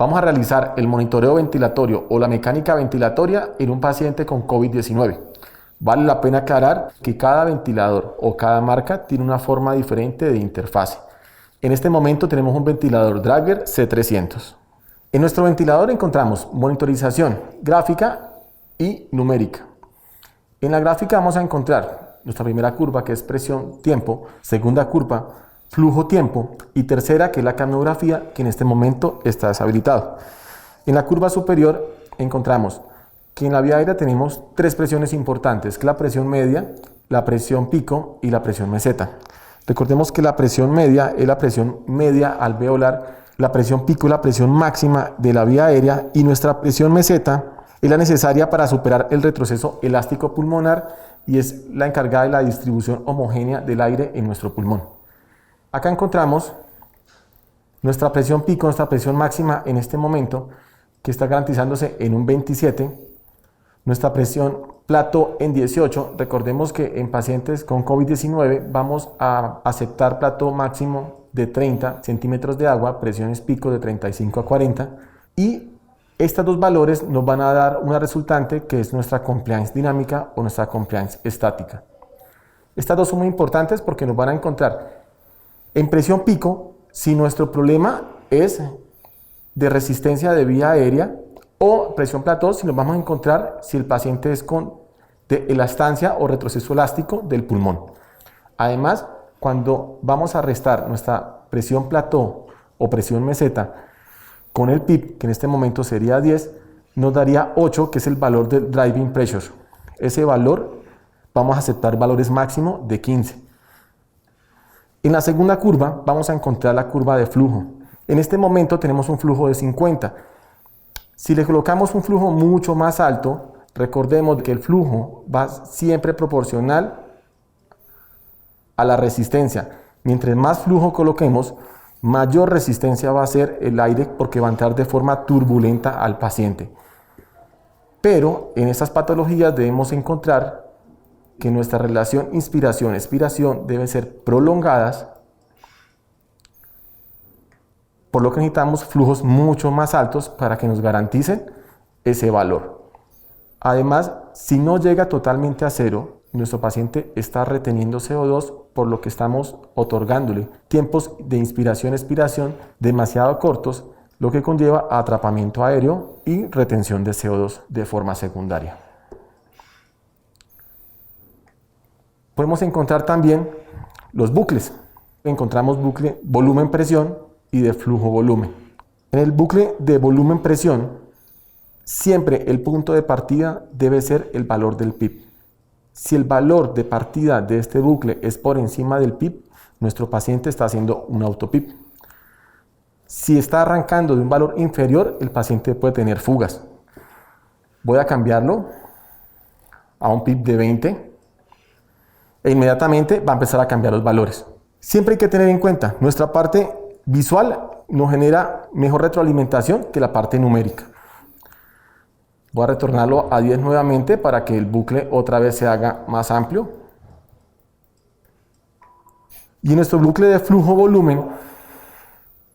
Vamos a realizar el monitoreo ventilatorio o la mecánica ventilatoria en un paciente con COVID-19. Vale la pena aclarar que cada ventilador o cada marca tiene una forma diferente de interfase. En este momento tenemos un ventilador Draeger C300. En nuestro ventilador encontramos monitorización gráfica y numérica. En la gráfica vamos a encontrar nuestra primera curva, que es presión-tiempo, segunda curva, flujo-tiempo, y tercera, que es la capnografía, que en este momento está deshabilitado. En la curva superior encontramos que en la vía aérea tenemos tres presiones importantes, que es la presión media, la presión pico y la presión meseta. Recordemos que la presión media es la presión media alveolar, la presión pico es la presión máxima de la vía aérea y nuestra presión meseta es la necesaria para superar el retroceso elástico pulmonar y es la encargada de la distribución homogénea del aire en nuestro pulmón. Acá encontramos nuestra presión pico, nuestra presión máxima en este momento, que está garantizándose en un 27. Nuestra presión plató en 18. Recordemos que en pacientes con COVID-19 vamos a aceptar plató máximo de 30 centímetros de agua, presiones pico de 35 a 40. Y estos dos valores nos van a dar una resultante que es nuestra compliance dinámica o nuestra compliance estática. Estas dos son muy importantes porque nos van a encontrar en presión pico si nuestro problema es de resistencia de vía aérea, o presión plató si nos vamos a encontrar si el paciente es de elastancia o retroceso elástico del pulmón. Además, cuando vamos a restar nuestra presión plató o presión meseta con el PIP, que en este momento sería 10, nos daría 8, que es el valor del driving pressure. Ese valor vamos a aceptar valores máximo de 15. En la segunda curva vamos a encontrar la curva de flujo. En este momento tenemos un flujo de 50. Si le colocamos un flujo mucho más alto, recordemos que el flujo va siempre proporcional a la resistencia. Mientras más flujo coloquemos, mayor resistencia va a ser el aire porque va a entrar de forma turbulenta al paciente. Pero en estas patologías debemos encontrar que nuestra relación inspiración-expiración deben ser prolongadas, por lo que necesitamos flujos mucho más altos para que nos garanticen ese valor. Además, si no llega totalmente a cero, nuestro paciente está reteniendo CO2, por lo que estamos otorgándole tiempos de inspiración-expiración demasiado cortos, lo que conlleva a atrapamiento aéreo y retención de CO2 de forma secundaria. Podemos encontrar también los bucles. Encontramos bucle volumen-presión y de flujo-volumen. En el bucle de volumen-presión, siempre el punto de partida debe ser el valor del PIP. Si el valor de partida de este bucle es por encima del PIP, nuestro paciente está haciendo un auto-PIP. Si está arrancando de un valor inferior, el paciente puede tener fugas. Voy a cambiarlo a un PIP de 20 e inmediatamente va a empezar a cambiar los valores. Siempre hay que tener en cuenta, nuestra parte visual nos genera mejor retroalimentación que la parte numérica. Voy a retornarlo a 10 nuevamente para que el bucle otra vez se haga más amplio. Y nuestro bucle de flujo-volumen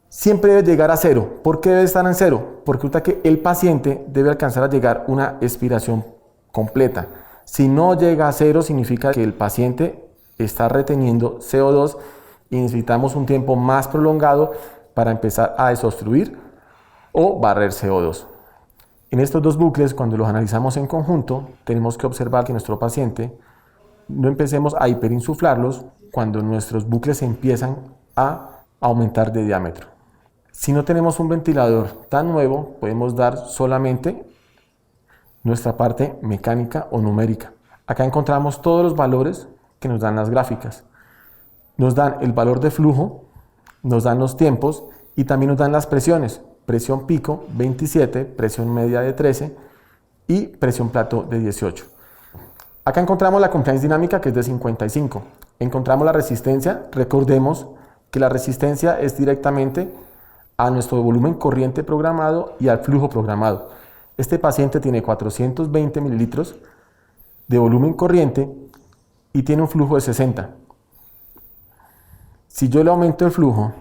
siempre debe llegar a 0. ¿Por qué debe estar en 0? Porque resulta que el paciente debe alcanzar a llegar a una expiración completa. Si no llega a 0, significa que el paciente está reteniendo CO2 y necesitamos un tiempo más prolongado para empezar a desobstruir o barrer CO2. En estos dos bucles, cuando los analizamos en conjunto, tenemos que observar que nuestro paciente no empecemos a hiperinsuflarlos cuando nuestros bucles empiezan a aumentar de diámetro. Si no tenemos un ventilador tan nuevo, podemos dar solamente nuestra parte mecánica o numérica. Acá encontramos todos los valores que nos dan las gráficas. Nos dan el valor de flujo, nos dan los tiempos y también nos dan las presiones. Presión pico 27, presión media de 13 y presión plató de 18. Acá encontramos la compliance dinámica, que es de 55. Encontramos la resistencia. Recordemos que la resistencia es directamente a nuestro volumen corriente programado y al flujo programado. Este paciente tiene 420 mililitros de volumen corriente y tiene un flujo de 60. Si yo le aumento el flujo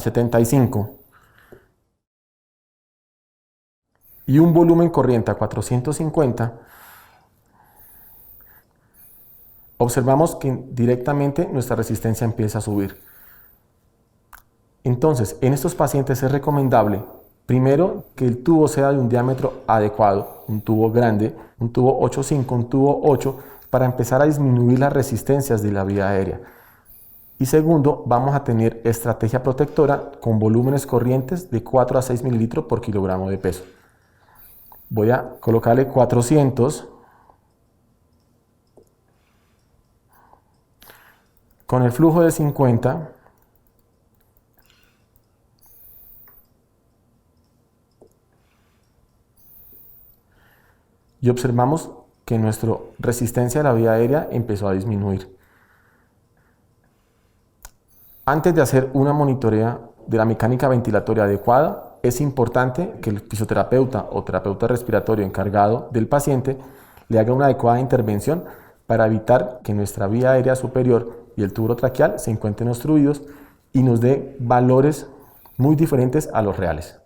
75 y un volumen corriente a 450, observamos que directamente nuestra resistencia empieza a subir. Entonces, en estos pacientes es recomendable, primero, que el tubo sea de un diámetro adecuado, un tubo grande, un tubo 8.5, un tubo 8, para empezar a disminuir las resistencias de la vía aérea. Y segundo, vamos a tener estrategia protectora con volúmenes corrientes de 4 a 6 mililitros por kilogramo de peso. Voy a colocarle 400 con el flujo de 50. Y observamos que nuestra resistencia a la vía aérea empezó a disminuir. Antes de hacer una monitorea de la mecánica ventilatoria adecuada, es importante que el fisioterapeuta o terapeuta respiratorio encargado del paciente le haga una adecuada intervención para evitar que nuestra vía aérea superior y el tubo traqueal se encuentren obstruidos y nos dé valores muy diferentes a los reales.